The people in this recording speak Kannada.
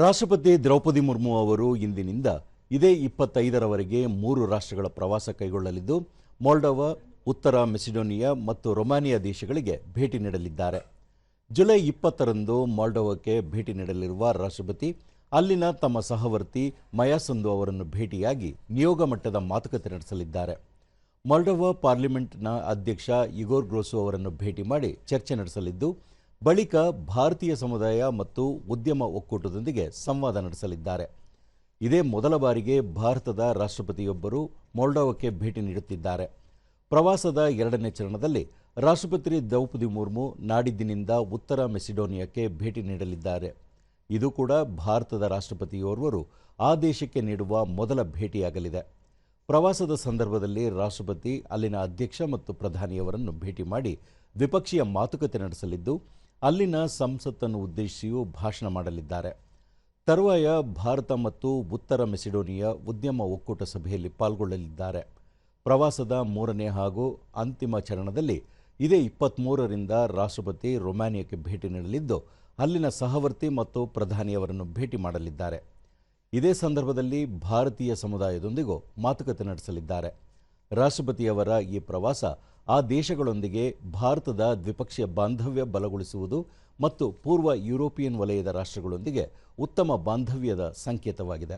ರಾಷ್ಟ್ರಪತಿ ದ್ರೌಪದಿ ಮುರ್ಮು ಅವರು ಇಂದಿನಿಂದ ಇದೇ 25ರವರೆಗೆ 3 ರಾಷ್ಟ್ರಗಳ ಪ್ರವಾಸ ಕೈಗೊಳ್ಳಲಿದ್ದು ಮೊಲ್ಡೋವಾ, ಉತ್ತರ ಮೆಸಿಡೋನಿಯಾ ಮತ್ತು ರೊಮಾನಿಯಾ ದೇಶಗಳಿಗೆ ಭೇಟಿ ನೀಡಲಿದ್ದಾರೆ. ಜುಲೈ 20ರಂದು ಮೊಲ್ಡೋವಾಕ್ಕೆ ಭೇಟಿ ನೀಡಲಿರುವ ರಾಷ್ಟ್ರಪತಿ ಅಲ್ಲಿನ ತಮ್ಮ ಸಹವರ್ತಿ ಮಯಾ ಸಂದು ಅವರನ್ನು ಭೇಟಿಯಾಗಿ ನಿಯೋಗ ಮಟ್ಟದ ಮಾತುಕತೆ ನಡೆಸಲಿದ್ದಾರೆ. ಮೊಲ್ಡೋವಾ ಪಾರ್ಲಿಮೆಂಟ್ನ ಅಧ್ಯಕ್ಷ ಇಗೋರ್ ಗ್ರೋಸು ಅವರನ್ನು ಭೇಟಿ ಮಾಡಿ ಚರ್ಚೆ ನಡೆಸಲಿದ್ದು ಬಳಿಕ ಭಾರತೀಯ ಸಮುದಾಯ ಮತ್ತು ಉದ್ಯಮ ಒಕ್ಕೂಟದೊಂದಿಗೆ ಸಂವಾದ ನಡೆಸಲಿದ್ದಾರೆ. ಇದೇ ಮೊದಲ ಬಾರಿಗೆ ಭಾರತದ ರಾಷ್ಟ್ರಪತಿಯೊಬ್ಬರು ಮೊಲ್ಡೋವಾಕ್ಕೆ ಭೇಟಿ ನೀಡುತ್ತಿದ್ದಾರೆ. ಪ್ರವಾಸದ 2ನೇ ಚರಣದಲ್ಲಿ ರಾಷ್ಟ್ರಪತಿ ದ್ರೌಪದಿ ಮುರ್ಮು ನಾಡಿದ್ದಿನಿಂದ ಉತ್ತರ ಮೆಸಿಡೋನಿಯಾಕ್ಕೆ ಭೇಟಿ ನೀಡಲಿದ್ದಾರೆ. ಇದು ಕೂಡ ಭಾರತದ ರಾಷ್ಟ್ರಪತಿಯೋರ್ವರು ಆ ದೇಶಕ್ಕೆ ನೀಡುವ ಮೊದಲ ಭೇಟಿಯಾಗಲಿದೆ. ಪ್ರವಾಸದ ಸಂದರ್ಭದಲ್ಲಿ ರಾಷ್ಟ್ರಪತಿ ಅಲ್ಲಿನ ಅಧ್ಯಕ್ಷ ಮತ್ತು ಪ್ರಧಾನಿಯವರನ್ನು ಭೇಟಿ ಮಾಡಿ ದ್ವಿಪಕ್ಷೀಯ ಮಾತುಕತೆ ನಡೆಸಲಿದ್ದು ಅಲ್ಲಿನ ಸಂಸತ್ತನ್ನು ಉದ್ದೇಶಿಸಿಯೂ ಭಾಷಣ ಮಾಡಲಿದ್ದಾರೆ. ತರುವಾಯ ಭಾರತ ಮತ್ತು ಉತ್ತರ ಮೆಸಿಡೋನಿಯಾ ಉದ್ಯಮ ಒಕ್ಕೂಟ ಸಭೆಯಲ್ಲಿ ಪಾಲ್ಗೊಳ್ಳಲಿದ್ದಾರೆ. ಪ್ರವಾಸದ 3ನೇ ಹಾಗೂ ಅಂತಿಮ ಚರಣದಲ್ಲಿ ಇದೇ 23ರಿಂದ ರಾಷ್ಟ್ರಪತಿ ರೊಮಾನಿಯಾಕ್ಕೆ ಭೇಟಿ ನೀಡಲಿದ್ದು ಅಲ್ಲಿನ ಸಹವರ್ತಿ ಮತ್ತು ಪ್ರಧಾನಿಯವರನ್ನು ಭೇಟಿ ಮಾಡಲಿದ್ದಾರೆ. ಇದೇ ಸಂದರ್ಭದಲ್ಲಿ ಭಾರತೀಯ ಸಮುದಾಯದೊಂದಿಗೂ ಮಾತುಕತೆ ನಡೆಸಲಿದ್ದಾರೆ. ರಾಷ್ಟ್ರಪತಿಯವರ ಈ ಪ್ರವಾಸ ಆ ದೇಶಗಳೊಂದಿಗೆ ಭಾರತದ ದ್ವಿಪಕ್ಷೀಯ ಬಾಂಧವ್ಯ ಬಲಗೊಳಿಸುವುದು ಮತ್ತು ಪೂರ್ವ ಯುರೋಪಿಯನ್ ವಲಯದ ರಾಷ್ಟ್ರಗಳೊಂದಿಗೆ ಉತ್ತಮ ಬಾಂಧವ್ಯದ ಸಂಕೇತವಾಗಿದೆ.